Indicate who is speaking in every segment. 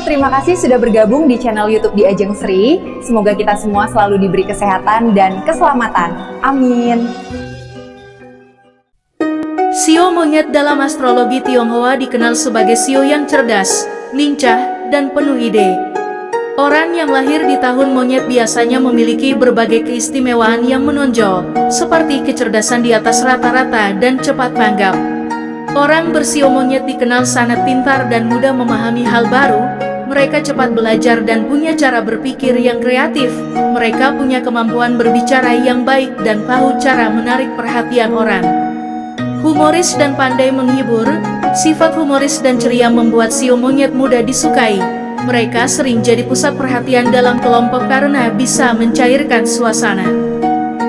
Speaker 1: terima kasih sudah bergabung di channel YouTube di Ajeng Sri. Semoga kita semua selalu diberi kesehatan dan keselamatan. Amin.
Speaker 2: Shio monyet dalam astrologi Tionghoa dikenal sebagai shio yang cerdas, lincah, dan penuh ide. Orang yang lahir di tahun monyet biasanya memiliki berbagai keistimewaan yang menonjol, seperti kecerdasan di atas rata-rata dan cepat tanggap. Orang bersio monyet dikenal sangat pintar dan mudah memahami hal baru. Mereka cepat belajar dan punya cara berpikir yang kreatif. Mereka punya kemampuan berbicara yang baik dan tahu cara menarik perhatian orang. Humoris dan pandai menghibur, sifat humoris dan ceria membuat shio monyet mudah disukai. Mereka sering jadi pusat perhatian dalam kelompok karena bisa mencairkan suasana.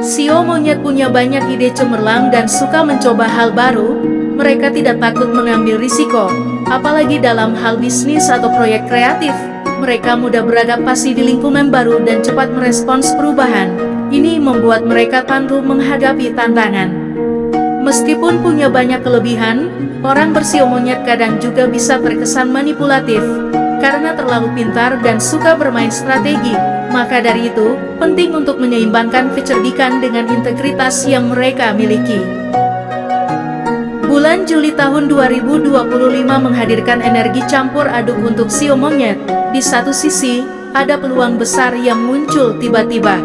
Speaker 2: Shio monyet punya banyak ide cemerlang dan suka mencoba hal baru. Mereka tidak takut mengambil risiko, apalagi dalam hal bisnis atau proyek kreatif. Mereka mudah beradaptasi di lingkungan baru dan cepat merespons perubahan. Ini membuat mereka tangguh menghadapi tantangan. Meskipun punya banyak kelebihan, orang bersio monyet kadang juga bisa terkesan manipulatif, karena terlalu pintar dan suka bermain strategi. Maka dari itu, penting untuk menyeimbangkan kecerdikan dengan integritas yang mereka miliki. Bulan Juli tahun 2025 menghadirkan energi campur aduk untuk shio monyet. Di satu sisi, ada peluang besar yang muncul tiba-tiba.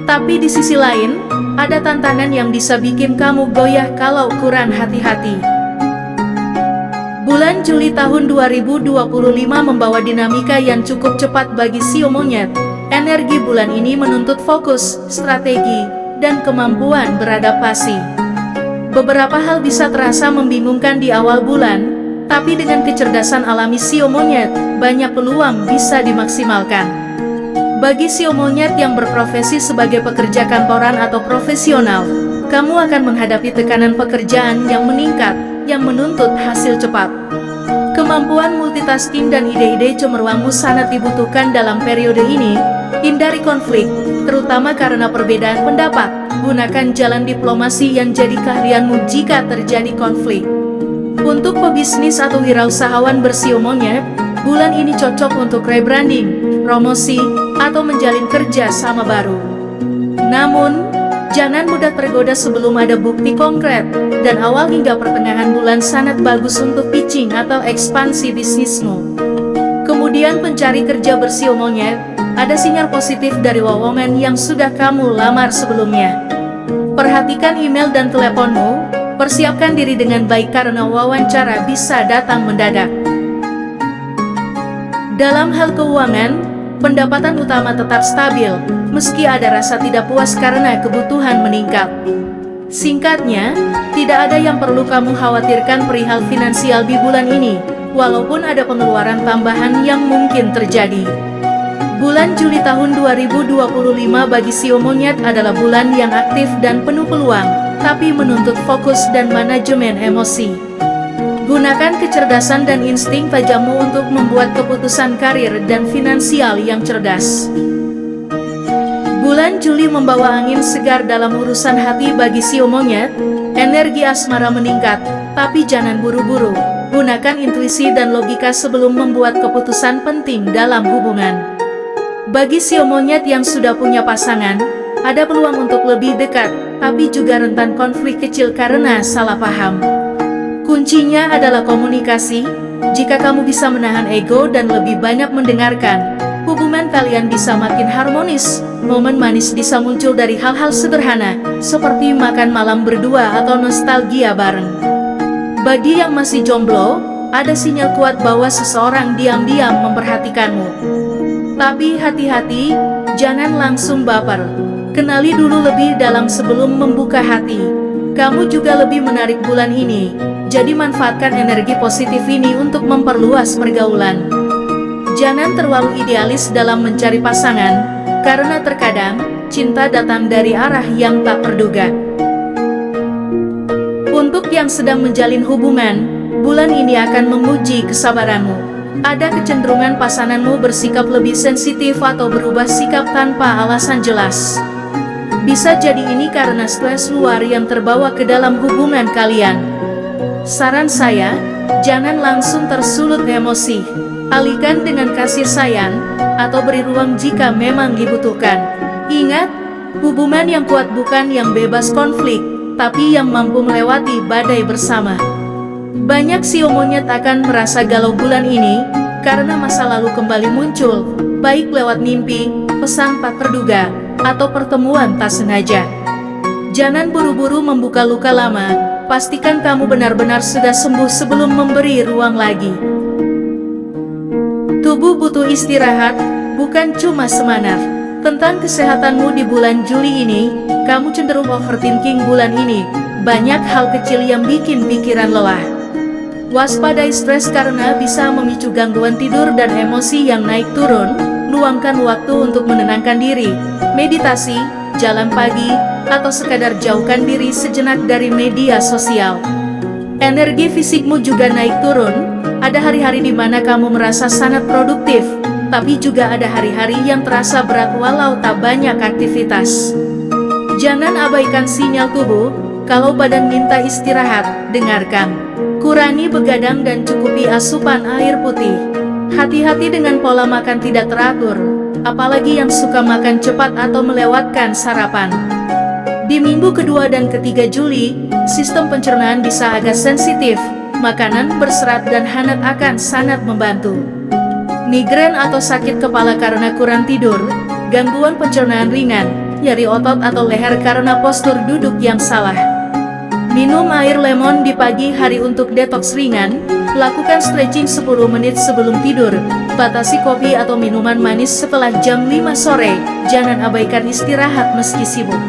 Speaker 2: Tapi di sisi lain, ada tantangan yang bisa bikin kamu goyah kalau kurang hati-hati. Bulan Juli tahun 2025 membawa dinamika yang cukup cepat bagi shio monyet. Energi bulan ini menuntut fokus, strategi, dan kemampuan beradaptasi. Beberapa hal bisa terasa membingungkan di awal bulan, tapi dengan kecerdasan alami shio monyet, banyak peluang bisa dimaksimalkan. Bagi shio monyet yang berprofesi sebagai pekerja kantoran atau profesional, kamu akan menghadapi tekanan pekerjaan yang meningkat, yang menuntut hasil cepat. Kemampuan multitasking dan ide-ide cemerlangmu sangat dibutuhkan dalam periode ini. Hindari konflik, terutama karena perbedaan pendapat. Gunakan jalan diplomasi yang jadi keahlianmu jika terjadi konflik. Untuk pebisnis atau wirausahawan bersio monyet, bulan ini cocok untuk rebranding, promosi, atau menjalin kerja sama baru. Namun, jangan mudah tergoda sebelum ada bukti konkret, dan awal hingga pertengahan bulan sangat bagus untuk pitching atau ekspansi bisnismu. Kemudian pencari kerja bersio monyet, ada sinyal positif dari lowongan yang sudah kamu lamar sebelumnya. Perhatikan email dan teleponmu, persiapkan diri dengan baik karena wawancara bisa datang mendadak. Dalam hal keuangan, pendapatan utama tetap stabil, meski ada rasa tidak puas karena kebutuhan meningkat. Singkatnya, tidak ada yang perlu kamu khawatirkan perihal finansial di bulan ini, walaupun ada pengeluaran tambahan yang mungkin terjadi. Bulan Juli tahun 2025 bagi shio monyet adalah bulan yang aktif dan penuh peluang, tapi menuntut fokus dan manajemen emosi. Gunakan kecerdasan dan insting tajammu untuk membuat keputusan karir dan finansial yang cerdas. Bulan Juli membawa angin segar dalam urusan hati bagi shio monyet. Energi asmara meningkat, tapi jangan buru-buru. Gunakan intuisi dan logika sebelum membuat keputusan penting dalam hubungan. Bagi shio monyet yang sudah punya pasangan, ada peluang untuk lebih dekat, tapi juga rentan konflik kecil karena salah paham. Kuncinya adalah komunikasi. Jika kamu bisa menahan ego dan lebih banyak mendengarkan, hubungan kalian bisa makin harmonis. Momen manis bisa muncul dari hal-hal sederhana, seperti makan malam berdua atau nostalgia bareng. Bagi yang masih jomblo, ada sinyal kuat bahwa seseorang diam-diam memperhatikanmu. Tapi hati-hati, jangan langsung baper. Kenali dulu lebih dalam sebelum membuka hati. Kamu juga lebih menarik bulan ini, jadi manfaatkan energi positif ini untuk memperluas pergaulan. Jangan terlalu idealis dalam mencari pasangan, karena terkadang cinta datang dari arah yang tak terduga. Untuk yang sedang menjalin hubungan, bulan ini akan menguji kesabaranmu. Ada kecenderungan pasanganmu bersikap lebih sensitif atau berubah sikap tanpa alasan jelas. Bisa jadi ini karena stres luar yang terbawa ke dalam hubungan kalian. Saran saya, jangan langsung tersulut emosi. Alihkan dengan kasih sayang, atau beri ruang jika memang dibutuhkan. Ingat, hubungan yang kuat bukan yang bebas konflik, tapi yang mampu melewati badai bersama. Banyak sio monyet akan merasa galau bulan ini, karena masa lalu kembali muncul, baik lewat mimpi, pesan tak terduga, atau pertemuan tak sengaja. Jangan buru-buru membuka luka lama, pastikan kamu benar-benar sudah sembuh sebelum memberi ruang lagi. Tubuh butuh istirahat, bukan cuma semanar. Tentang kesehatanmu di bulan Juli ini, kamu cenderung overthinking bulan ini. Banyak hal kecil yang bikin pikiran lelah. Waspadai stres karena bisa memicu gangguan tidur dan emosi yang naik turun. Luangkan waktu untuk menenangkan diri, meditasi, jalan pagi, atau sekadar jauhkan diri sejenak dari media sosial. Energi fisikmu juga naik turun. Ada hari-hari di mana kamu merasa sangat produktif, tapi juga ada hari-hari yang terasa berat walau tak banyak aktivitas. Jangan abaikan sinyal tubuh, kalau badan minta istirahat, dengarkan. Kurangi begadang dan cukupi asupan air putih. Hati-hati dengan pola makan tidak teratur, apalagi yang suka makan cepat atau melewatkan sarapan. Di minggu kedua dan ketiga Juli, sistem pencernaan bisa agak sensitif. Makanan berserat dan hangat akan sangat membantu. Migrain atau sakit kepala karena kurang tidur, gangguan pencernaan ringan, nyeri otot atau leher karena postur duduk yang salah. Minum air lemon di pagi hari untuk detoks ringan, lakukan stretching 10 menit sebelum tidur, batasi kopi atau minuman manis setelah jam 5 sore, jangan abaikan istirahat meski sibuk.